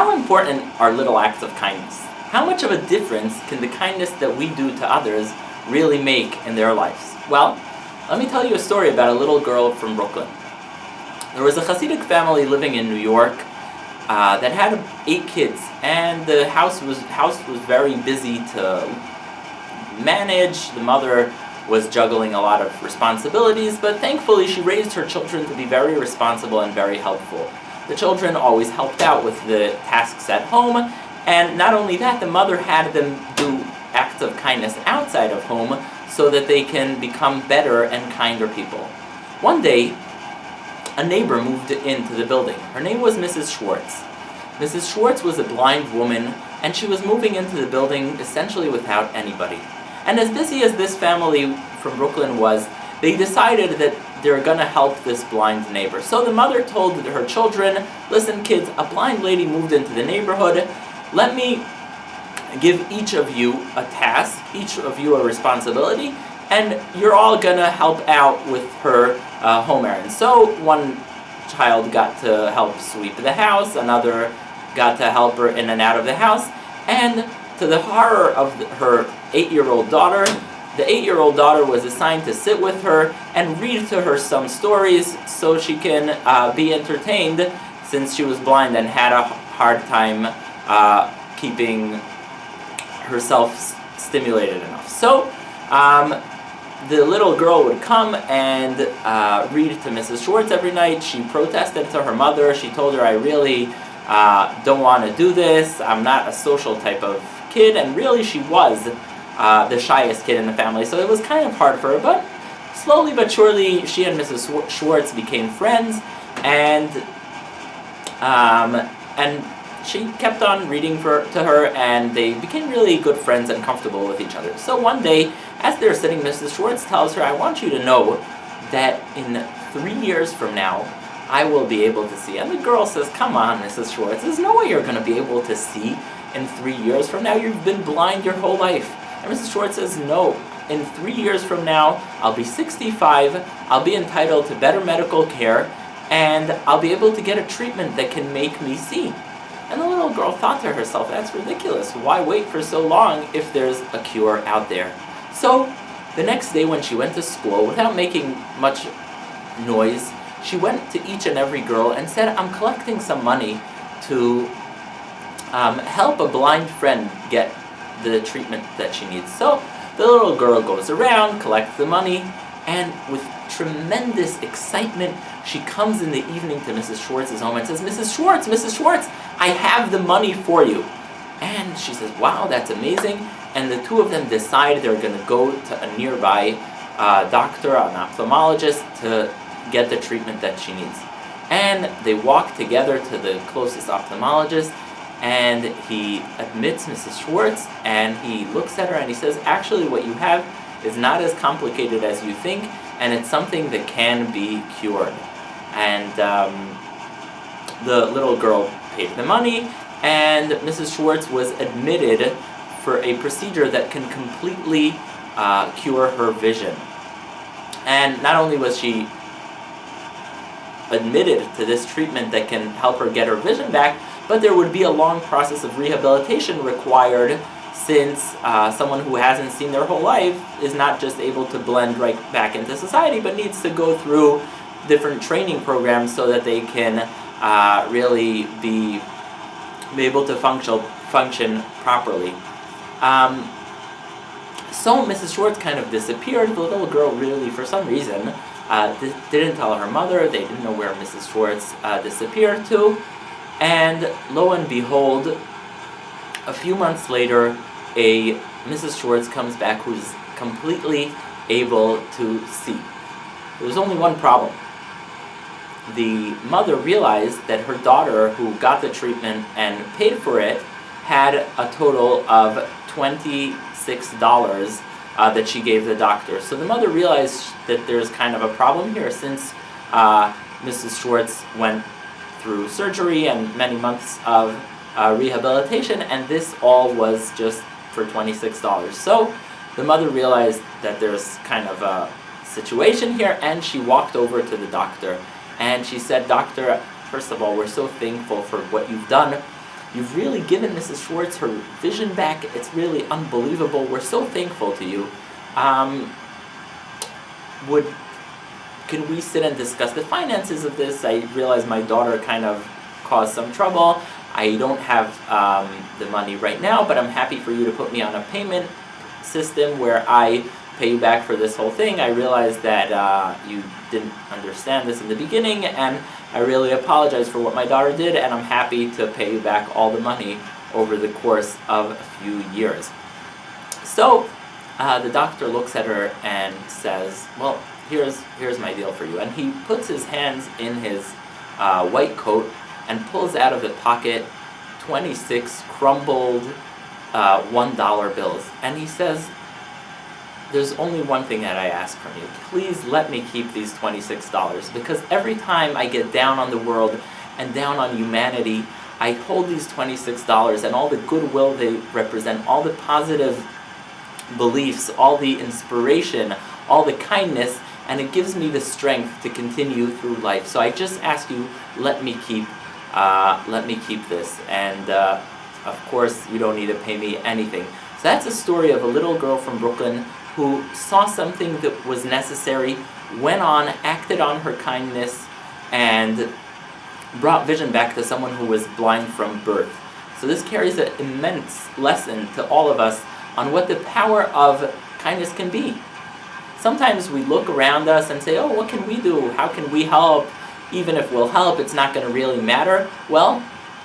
how important are little acts of kindness? How much of a difference can the kindness that we do to others really make in their lives? Well, let me tell you a story about a little girl from Brooklyn. There was a Hasidic family living in New York that had 8 kids, and the house was very busy to manage. The mother was juggling a lot of responsibilities, but thankfully she raised her children to be very responsible and very helpful. The children always helped out with the tasks at home, and not only that, the mother had them do acts of kindness outside of home so that they can become better and kinder people. One day, a neighbor moved into the building. Her name was Mrs. Schwartz. Mrs. Schwartz was a blind woman, and she was moving into the building essentially without anybody. And as busy as this family from Brooklyn was, they decided that they're going to help this blind neighbor. So the mother told her children, listen kids, a blind lady moved into the neighborhood. Let me give each of you a task, each of you a responsibility, and you're all going to help out with her home errands. So one child got to help sweep the house, another got to help her in and out of the house, and to the horror of her 8-year-old daughter, the 8-year-old daughter was assigned to sit with her and read to her some stories so she can be entertained, since she was blind and had a hard time keeping herself stimulated enough. So the little girl would come and read to Mrs. Schwartz every night. She protested to her mother. She told her, I really don't want to do this. I'm not a social type of kid, and really she was the shyest kid in the family, so it was kind of hard for her, but slowly but surely she and Mrs. Schwartz became friends, and she kept on reading to her, and they became really good friends and comfortable with each other. So one day, as they're sitting, Mrs. Schwartz tells her, I want you to know that in 3 years from now, I will be able to see. And the girl says, come on, Mrs. Schwartz, there's no way you're going to be able to see in 3 years from now. You've been blind your whole life. And Mrs. Schwartz says, no, in 3 years from now, I'll be 65, I'll be entitled to better medical care, and I'll be able to get a treatment that can make me see. And the little girl thought to herself, that's ridiculous. Why wait for so long if there's a cure out there? So the next day when she went to school, without making much noise, she went to each and every girl and said, I'm collecting some money to help a blind friend get the treatment that she needs. So the little girl goes around, collects the money, and with tremendous excitement, she comes in the evening to Mrs. Schwartz's home and says, Mrs. Schwartz, I have the money for you. And she says, wow, that's amazing. And the two of them decide they're going to go to a nearby doctor, an ophthalmologist, to get the treatment that she needs. And they walk together to the closest ophthalmologist, and he admits Mrs. Schwartz, and he looks at her and he says, actually what you have is not as complicated as you think, and it's something that can be cured. And the little girl paid the money, and Mrs. Schwartz was admitted for a procedure that can completely cure her vision. And not only was she admitted to this treatment that can help her get her vision back, but there would be a long process of rehabilitation required, since someone who hasn't seen their whole life is not just able to blend right back into society, but needs to go through different training programs so that they can really be able to function properly. So Mrs. Schwartz kind of disappeared. The little girl really, for some reason, didn't tell her mother. They didn't know where Mrs. Schwartz disappeared to. And lo and behold, a few months later, Mrs. Schwartz comes back who's completely able to see. There's only one problem. The mother realized that her daughter, who got the treatment and paid for it, had a total of $26 that she gave the doctor. So the mother realized that there's kind of a problem here, since Mrs. Schwartz went through surgery and many months of rehabilitation, and this all was just for $26. So the mother realized that there's kind of a situation here, and she walked over to the doctor, and she said, Doctor, first of all, we're so thankful for what you've done, You've really given Mrs. Schwartz her vision back. It's really unbelievable. We're so thankful to you. Can we sit and discuss the finances of this? I realize my daughter kind of caused some trouble. I don't have the money right now, but I'm happy for you to put me on a payment system where I pay you back for this whole thing. I realize that you didn't understand this in the beginning, and I really apologize for what my daughter did, and I'm happy to pay you back all the money over the course of a few years. So the doctor looks at her and says, well, here's my deal for you. And he puts his hands in his white coat and pulls out of the pocket 26 crumbled $1 bills. And he says, there's only one thing that I ask from you. Please let me keep these $26, because every time I get down on the world and down on humanity, I hold these $26 and all the goodwill they represent, all the positive beliefs, all the inspiration, all the kindness, and it gives me the strength to continue through life. So I just ask you, let me keep this, and of course you don't need to pay me anything. So that's a story of a little girl from Brooklyn who saw something that was necessary, went on, acted on her kindness, and brought vision back to someone who was blind from birth. So this carries an immense lesson to all of us on what the power of kindness can be. Sometimes we look around us and say, oh, what can we do? How can we help? Even if we'll help, it's not going to really matter. Well,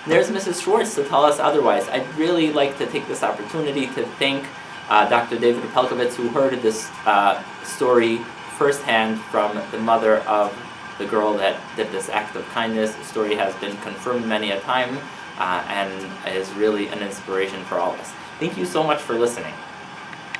there's Mrs. Schwartz to tell us otherwise. I'd really like to take this opportunity to thank Dr. David Pelkovitz, who heard this story firsthand from the mother of the girl that did this act of kindness. The story has been confirmed many a time and is really an inspiration for all of us. Thank you so much for listening.